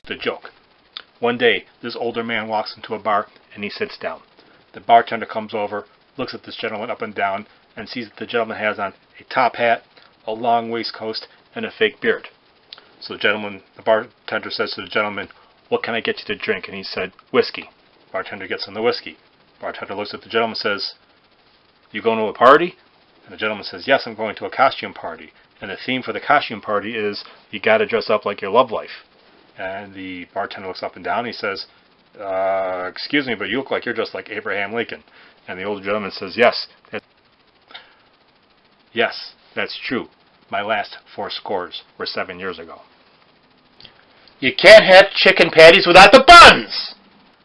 The joke. One day, this older man walks into a bar and he sits down. The bartender comes over, looks at this gentleman up and down, and sees that the gentleman has on a top hat, a long waistcoat, and a fake beard. So the bartender says to the gentleman, "What can I get you to drink?" And he said, "Whiskey." Bartender gets him the whiskey. Bartender looks at the gentleman and says, "You going to a party?" And the gentleman says, "Yes, I'm going to a costume party. And the theme for the costume party is, you got to dress up like your love life." And the bartender looks up and down and he says, "Excuse me, but you look like you're dressed like Abraham Lincoln." And the old gentleman says, Yes, that's true. My last 4 scores were 7 years ago." You can't have chicken patties without the buns!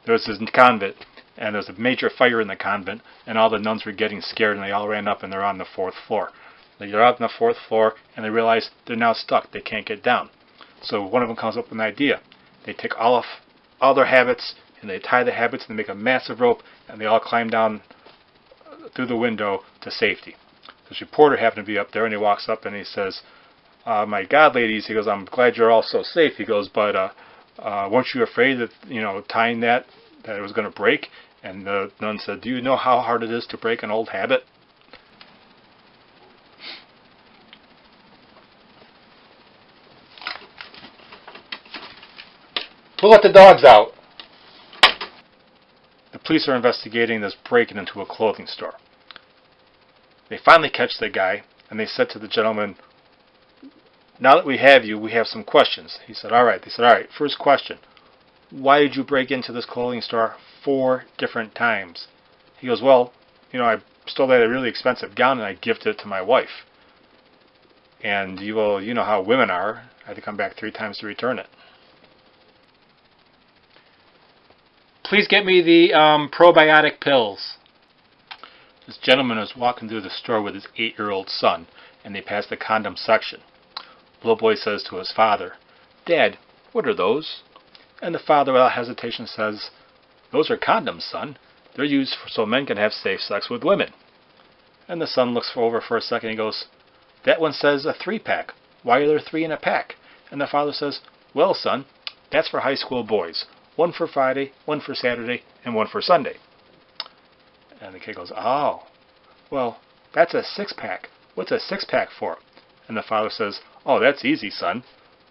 There was this convent, and there was a major fire in the convent, and all the nuns were getting scared, and they all ran up, and they're on the 4th floor. They're up on the 4th floor, and they realize they're now stuck. They can't get down. So one of them comes up with an idea. They take all their habits, and they tie the habits, and they make a massive rope, and they all climb down through the window to safety. This reporter happened to be up there, and he walks up and he says, "My God, ladies," he goes, "I'm glad you're all so safe." He goes, "But weren't you afraid that, tying that it was going to break?" And the nun said, "Do you know how hard it is to break an old habit?" Who let the dogs out? The police are investigating this break-in into a clothing store. They finally catch the guy, and they said to the gentleman, "Now that we have you, we have some questions." He said, "All right." They said, "All right, first question. Why did you break into this clothing store 4 different times?" He goes, "Well, I stole that really expensive gown and I gifted it to my wife. And you know how women are. I had to come back 3 times to return it." Please get me the probiotic pills. This gentleman was walking through the store with his 8-year-old son, and they passed the condom section. The little boy says to his father, "Dad, what are those?" And the father, without hesitation, says, "Those are condoms, son. They're used so men can have safe sex with women." And the son looks over for a second and he goes, "That one says a 3-pack. Why are there 3 in a pack?" And the father says, "Well, son, that's for high school boys. 1 for Friday, 1 for Saturday, and 1 for Sunday." And the kid goes, "Oh, well, that's a 6-pack. What's a 6-pack for?" And the father says, "Oh, that's easy, son.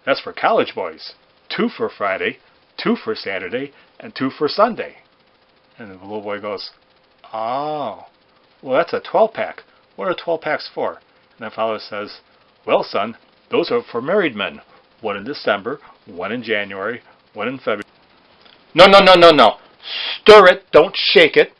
That's for college boys. 2 for Friday, 2 for Saturday, and 2 for Sunday." And the little boy goes, "Oh, well, that's a 12-pack. What are 12-packs for?" And the father says, "Well, son, those are for married men. 1 in December, 1 in January, 1 in February." No. Stir it, don't shake it.